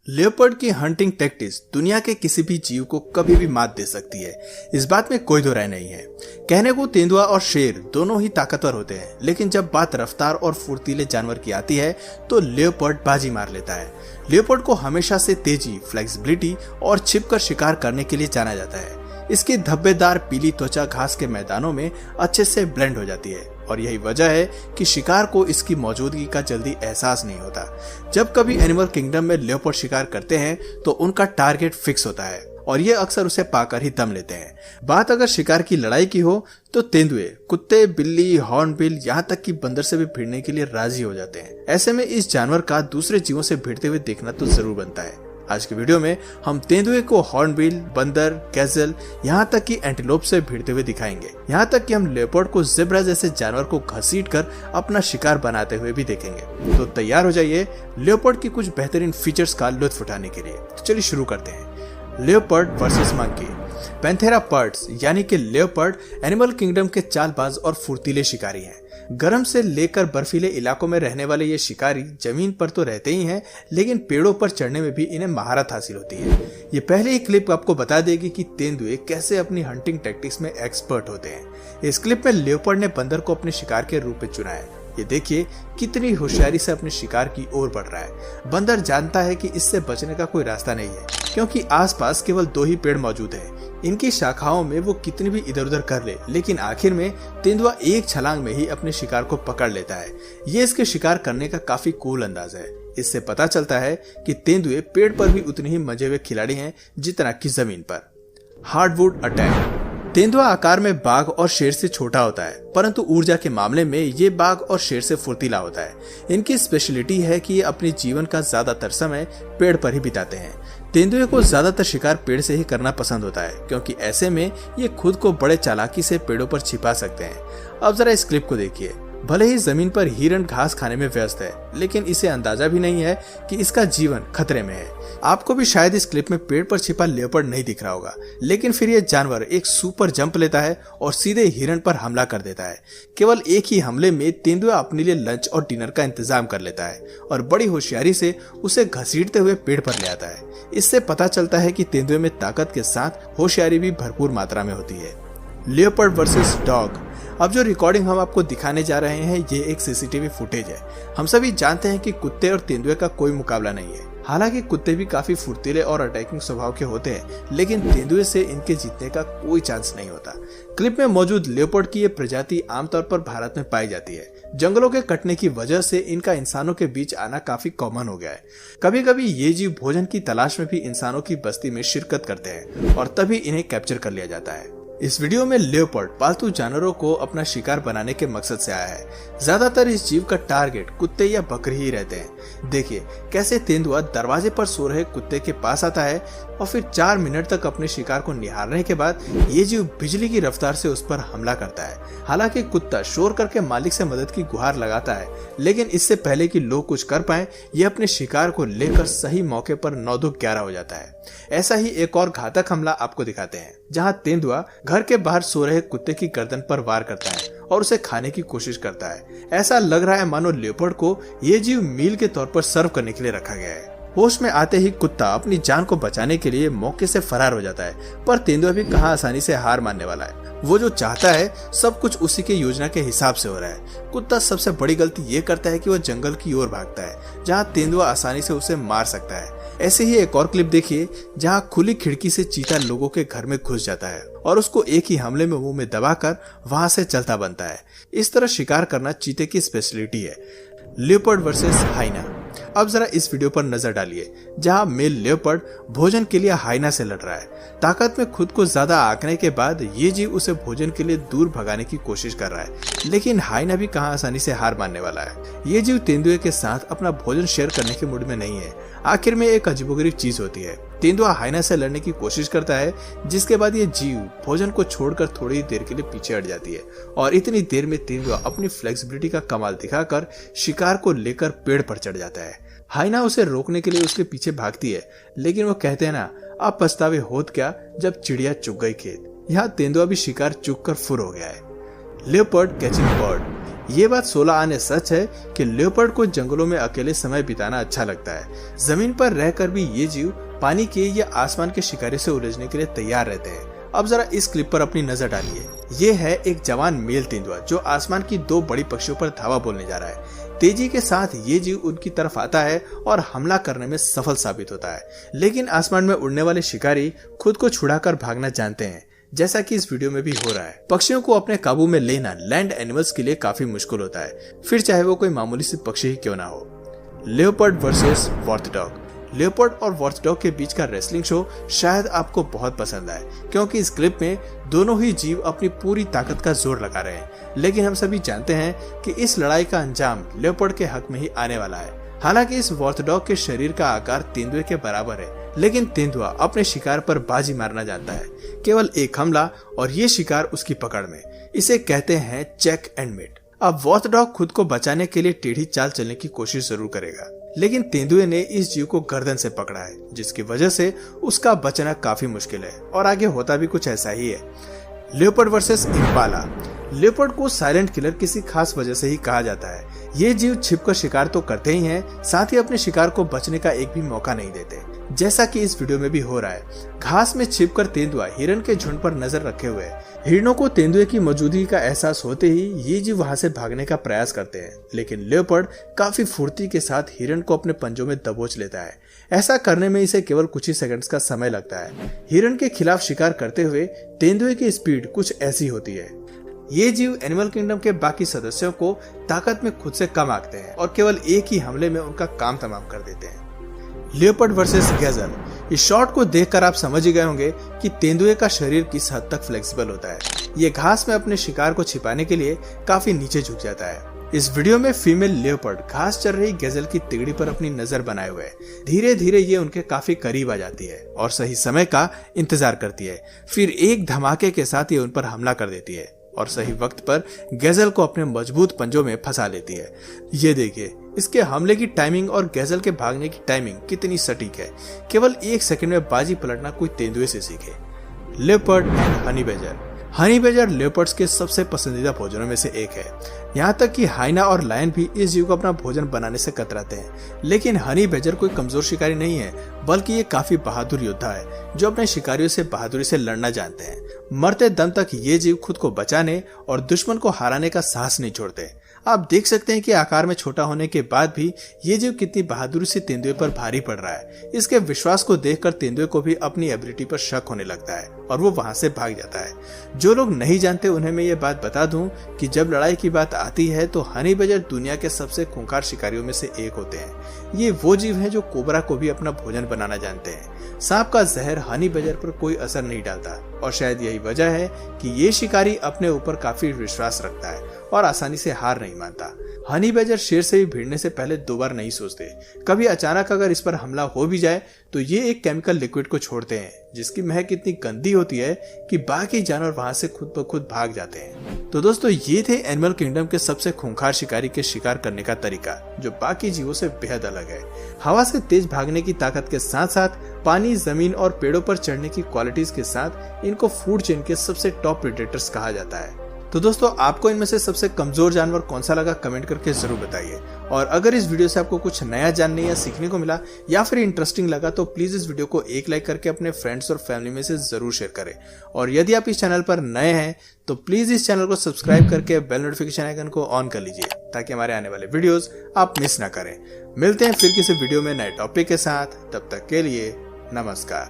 Leopard की hunting tactics दुनिया के किसी भी जीव को कभी भी मात दे सकती है, इस बात में कोई दो राय नहीं है। कहने को तेंदुआ और शेर दोनों ही ताकतवर होते हैं, लेकिन जब बात रफ्तार और फुर्तीले जानवर की आती है तो लेपर्ड बाजी मार लेता है। लेपर्ड को हमेशा से तेजी, फ्लेक्सिबिलिटी और छिपकर शिकार करने के लिए जाना जाता है। इसकी धब्बेदार पीली त्वचा घास के मैदानों में अच्छे से ब्लेंड हो जाती है और यही वजह है कि शिकार को इसकी मौजूदगी का जल्दी एहसास नहीं होता। जब कभी एनिमल किंगडम में लेपर्ड शिकार करते हैं तो उनका टारगेट फिक्स होता है और ये अक्सर उसे पाकर ही दम लेते हैं। बात अगर शिकार की लड़ाई की हो तो तेंदुए कुत्ते, बिल्ली, हॉर्नबिल, यहाँ तक कि बंदर से भी भिड़ने के लिए राजी हो जाते हैं। ऐसे में इस जानवर का दूसरे जीवों से भिड़ते हुए देखना तो जरूर बनता है। आज के वीडियो में हम तेंदुए को हॉर्नबिल, बंदर, गैज़ल, यहाँ तक कि एंटीलोप से भिड़ते हुए दिखाएंगे। यहाँ तक कि हम लेपर्ड को ज़ेब्रा जैसे जानवर को घसीटकर अपना शिकार बनाते हुए भी देखेंगे। तो तैयार हो जाइए लेपर्ड की कुछ बेहतरीन फीचर्स का लुत्फ उठाने के लिए। तो चलिए शुरू करते हैं। Leopard versus monkey. पैंथेरा पर्ड्स यानी कि लेपर्ड एनिमल किंगडम के चालबाज और फुर्तीले शिकारी हैं। गर्म से लेकर बर्फीले इलाकों में रहने वाले ये शिकारी जमीन पर तो रहते ही हैं, लेकिन पेड़ों पर चढ़ने में भी इन्हें महारत हासिल होती है। ये पहले ही क्लिप आपको बता देगी कि तेंदुए कैसे अपनी हंटिंग टैक्टिक्स में एक्सपर्ट होते हैं। इस क्लिप में लेपर्ड ने बंदर को अपने शिकार के रूप में चुना है। ये देखिए कितनी होशियारी से अपने शिकार की ओर बढ़ रहा है। बंदर जानता है कि इससे बचने का कोई रास्ता नहीं है, क्योंकि आसपास केवल 2 ही पेड़ मौजूद हैं। इनकी शाखाओं में वो कितनी भी इधर उधर कर ले, लेकिन आखिर में तेंदुआ एक छलांग में ही अपने शिकार को पकड़ लेता है। ये इसके शिकार करने का काफी कूल अंदाज है। इससे पता चलता है कि तेंदुए पेड़ पर भी उतने ही मजे हुए खिलाड़ी हैं जितना कि जमीन पर। Hardwood attack. तेंदुआ आकार में बाघ और शेर से छोटा होता है, परंतु ऊर्जा के मामले में ये बाघ और शेर से फुर्तीला होता है। इनकी स्पेशलिटी है कि ये अपने जीवन का ज्यादातर समय पेड़ पर ही बिताते हैं। तेंदुए को ज्यादातर शिकार पेड़ से ही करना पसंद होता है, क्योंकि ऐसे में ये खुद को बड़े चालाकी से पेड़ों पर छिपा सकते हैं। अब जरा इस क्लिप को देखिए। भले ही जमीन पर हिरण घास खाने में व्यस्त है, लेकिन इसे अंदाजा भी नहीं है कि इसका जीवन खतरे में है। आपको भी शायद इस क्लिप में पेड़ पर छिपा लेपर्ड नहीं दिख रहा होगा, लेकिन फिर यह जानवर एक सुपर जंप लेता है और सीधे हिरण पर हमला कर देता है। केवल एक ही हमले में तेंदुआ अपने लिए लंच और डिनर का इंतजाम कर लेता है और बड़ी होशियारी से उसे घसीटते हुए पेड़ पर ले आता है। इससे पता चलता है कि तेंदुए में ताकत के साथ होशियारी भी भरपूर मात्रा में होती है। Leopard versus dog. अब जो रिकॉर्डिंग हम आपको दिखाने जा रहे हैं ये एक सीसीटीवी फुटेज है। हम सभी जानते हैं कि कुत्ते और तेंदुए का कोई मुकाबला नहीं है। हालांकि कुत्ते भी काफी फुर्तीले और अटैकिंग स्वभाव के होते हैं, लेकिन तेंदुए से इनके जीतने का कोई चांस नहीं होता। क्लिप में मौजूद लेपर्ड की ये प्रजाति आमतौर पर भारत में पाई जाती है। जंगलों के कटने की वजह से इनका इंसानों के बीच आना काफी कॉमन हो गया है। कभी कभी ये जीव भोजन की तलाश में भी इंसानों की बस्ती में शिरकत करते हैं और तभी इन्हें कैप्चर कर लिया जाता है। इस वीडियो में लेपर्ड पालतू जानवरों को अपना शिकार बनाने के मकसद से आया है। ज्यादातर इस जीव का टारगेट कुत्ते या बकरी ही रहते हैं। देखिए कैसे तेंदुआ दरवाजे पर सो रहे कुत्ते के पास आता है और फिर 4 मिनट तक अपने शिकार को निहारने के बाद ये जीव बिजली की रफ्तार से उस पर हमला करता है। हालांकि कुत्ता शोर करके मालिक से मदद की गुहार लगाता है, लेकिन इससे पहले कि लोग कुछ कर पाए ये अपने शिकार को लेकर सही मौके पर 9-11 हो जाता है। ऐसा ही एक और घातक हमला आपको दिखाते हैं, जहां तेंदुआ घर के बाहर सो रहे कुत्ते की गर्दन पर वार करता है और उसे खाने की कोशिश करता है। ऐसा लग रहा है मानो लेपर्ड को ये जीव मील के तौर पर सर्व करने के लिए रखा गया है। होश में आते ही कुत्ता अपनी जान को बचाने के लिए मौके से फरार हो जाता है, पर तेंदुआ भी कहां आसानी से हार मानने वाला है। वो जो चाहता है सब कुछ उसी के योजना के हिसाब से हो रहा है। कुत्ता सबसे बड़ी गलती ये करता है कि वो जंगल की ओर भागता है, जहां तेंदुआ आसानी से उसे मार सकता है। ऐसे ही एक और क्लिप देखिए जहां खुली खिड़की से चीता लोगों के घर में घुस जाता है और उसको एक ही हमले में मुंह में दबाकर वहां से चलता बनता है। इस तरह शिकार करना चीते की स्पेशलिटी है। Leopard versus hyena. अब जरा इस वीडियो पर नजर डालिए, जहां मेल लेपर्ड भोजन के लिए हाइना से लड़ रहा है। ताकत में खुद को ज्यादा आंकने के बाद ये जीव उसे भोजन के लिए दूर भगाने की कोशिश कर रहा है, लेकिन हाइना भी कहां आसानी से हार मानने वाला है। ये जीव तेंदुए के साथ अपना भोजन शेयर करने के मूड में नहीं है। आखिर में एक अजीबोगरीब चीज होती है। तेंदुआ हाइना से लड़ने की कोशिश करता है, जिसके बाद ये जीव भोजन को छोड़कर थोड़ी देर के लिए पीछे हट जाती है और इतनी देर में तेंदुआ अपनी फ्लेक्सिबिलिटी का कमाल दिखाकर शिकार को लेकर पेड़ पर चढ़ जाता है। हाइना उसे रोकने के लिए उसके पीछे भागती है, लेकिन वो कहते हैं ना, अब पछतावे होत क्या जब चिड़िया चुग गई खेत। यहाँ तेंदुआ भी शिकार चुग कर फुर हो गया है। Leopard catching bird. ये बात 16 आने सच है कि लियोपार्ड को जंगलों में अकेले समय बिताना अच्छा लगता है। जमीन पर रहकर भी ये जीव पानी के या आसमान के शिकारी से उलझने के लिए तैयार रहते हैं। अब जरा इस क्लिप पर अपनी नजर डालिए। ये है एक जवान मेल तेंदुआ जो आसमान की 2 बड़ी पक्षियों पर धावा बोलने जा रहा है। तेजी के साथ ये जीव उनकी तरफ आता है और हमला करने में सफल साबित होता है, लेकिन आसमान में उड़ने वाले शिकारी खुद को छुड़ाकर भागना जानते हैं, जैसा कि इस वीडियो में भी हो रहा है। पक्षियों को अपने काबू में लेना लैंड एनिमल्स के लिए काफी मुश्किल होता है, फिर चाहे वो कोई मामूली सी पक्षी ही क्यों ना हो। Leopard versus वॉर्थडॉग। लियोपार्ड और वॉर्थडॉग के बीच का रेसलिंग शो शायद आपको बहुत पसंद आए, क्योंकि इस क्लिप में दोनों ही जीव अपनी पूरी ताकत का जोर लगा रहे हैं। लेकिन हम सभी जानते हैं कि इस लड़ाई का अंजाम लियोपार्ड के हक में ही आने वाला है। हालांकि इस वॉर्थडॉग के शरीर का आकार तेंदुए के बराबर है, लेकिन तेंदुआ अपने शिकार पर बाजी मारना जानता है। केवल एक हमला और ये शिकार उसकी पकड़ में। इसे कहते हैं चेक एंड मेट। अब वॉर्थडॉग खुद को बचाने के लिए टेढ़ी चाल चलने की कोशिश जरूर करेगा, लेकिन तेंदुए ने इस जीव को गर्दन से पकड़ा है, जिसकी वजह से उसका बचना काफी मुश्किल है। और आगे होता भी कुछ ऐसा ही है। Leopard versus Impala. लियोपार्ड को साइलेंट किलर किसी खास वजह से ही कहा जाता है। ये जीव छिपकर शिकार तो करते ही हैं, साथ ही अपने शिकार को बचने का एक भी मौका नहीं देते, जैसा कि इस वीडियो में भी हो रहा है। घास में छिपकर तेंदुआ हिरन के झुंड पर नजर रखे हुए है। हिरणों को तेंदुए की मौजूदगी का एहसास होते ही ये जीव वहां से भागने का प्रयास करते हैं, लेकिन लियोपार्ड काफी फुर्ती के साथ हिरन को अपने पंजों में दबोच लेता है। ऐसा करने में इसे केवल कुछ ही सेकंड्स का समय लगता है। हिरन के खिलाफ शिकार करते हुए तेंदुए की स्पीड कुछ ऐसी होती है। ये जीव एनिमल किंगडम के बाकी सदस्यों को ताकत में खुद से कम आंकते हैं और केवल एक ही हमले में उनका काम तमाम कर देते हैं। Leopard versus गैजल। इस शॉट को देखकर आप समझ ही गए होंगे कि तेंदुए का शरीर किस हद तक फ्लेक्सिबल होता है। ये घास में अपने शिकार को छिपाने के लिए काफी नीचे झुक जाता है। इस वीडियो में फीमेल लियोपार्ड घास चर रही गैजल की तिगड़ी पर अपनी नजर बनाए हुए है। धीरे धीरे ये उनके काफी करीब आ जाती है और सही समय का इंतजार करती है। फिर एक धमाके के साथ ये उन पर हमला कर देती है और सही वक्त पर गैजल को अपने मजबूत पंजों में फंसा लेती है। ये देखिए, इसके हमले की टाइमिंग और गैजल के भागने की टाइमिंग कितनी सटीक है। केवल 1 सेकंड में बाजी पलटना कोई तेंदुए से सीखे। Leopard and honey badger. Honey badger leopards के सबसे पसंदीदा भोजनों में से एक है। यहाँ तक कि हाइना और लायन भी इस जीव को अपना भोजन बनाने से कतराते हैं। लेकिन हनी बैजर कोई कमजोर शिकारी नहीं है, बल्कि ये काफी बहादुर योद्धा है जो अपने शिकारियों से बहादुरी से लड़ना जानते हैं। मरते दम तक ये जीव खुद को बचाने और दुश्मन को हराने का साहस नहीं छोड़ते। आप देख सकते हैं कि आकार में छोटा होने के बाद भी ये जीव कितनी बहादुरी से तेंदुए पर भारी पड़ रहा है। इसके विश्वास को देखकर तेंदुए को भी अपनी एबिलिटी पर शक होने लगता है और वो वहां से भाग जाता है। जो लोग नहीं जानते उन्हें मैं ये बात बता दूं कि जब लड़ाई की बात आती है तो हनी बैजर दुनिया के सबसे खूंखार शिकारियों में से एक होते हैं। ये वो जीव हैं जो कोबरा को भी अपना भोजन बनाना जानते हैं। सांप का जहर हनी बैजर पर कोई असर नहीं डालता और शायद यही वजह है कि ये शिकारी अपने ऊपर काफी विश्वास रखता है और आसानी से हार नहीं मानता। हनी बैजर शेर से भी भिड़ने से पहले 2 बार नहीं सोचते। कभी अचानक अगर इस पर हमला हो भी जाए तो ये एक केमिकल लिक्विड को छोड़ते हैं जिसकी महक इतनी गंदी होती है कि बाकी जानवर वहां से खुद ब खुद भाग जाते हैं। तो दोस्तों, ये थे एनिमल किंगडम के सबसे खूंखार शिकारी के शिकार करने का तरीका, जो बाकी जीवों से बेहद अलग है। हवा से तेज भागने की ताकत के साथ साथ पानी, जमीन और पेड़ों पर चढ़ने की क्वालिटीज के साथ इनको फूड चेन के सबसे टॉप प्रेडेटर्स कहा जाता है। तो दोस्तों, आपको इनमें से सबसे कमजोर जानवर कौन सा लगा कमेंट करके जरूर बताइए। और अगर इस वीडियो से आपको कुछ नया जानने या सीखने को मिला या फिर इंटरेस्टिंग लगा तो प्लीज इस वीडियो को एक लाइक करके अपने फ्रेंड्स और फैमिली में से जरूर शेयर करें। और यदि आप इस चैनल पर नए हैं तो प्लीज इस चैनल को सब्सक्राइब करके बेल नोटिफिकेशन आइकन को ऑन कर लीजिए ताकि हमारे आने वाले वीडियोस आप मिस ना करें। मिलते हैं फिर किसी वीडियो में नए टॉपिक के साथ, तब तक के लिए नमस्कार।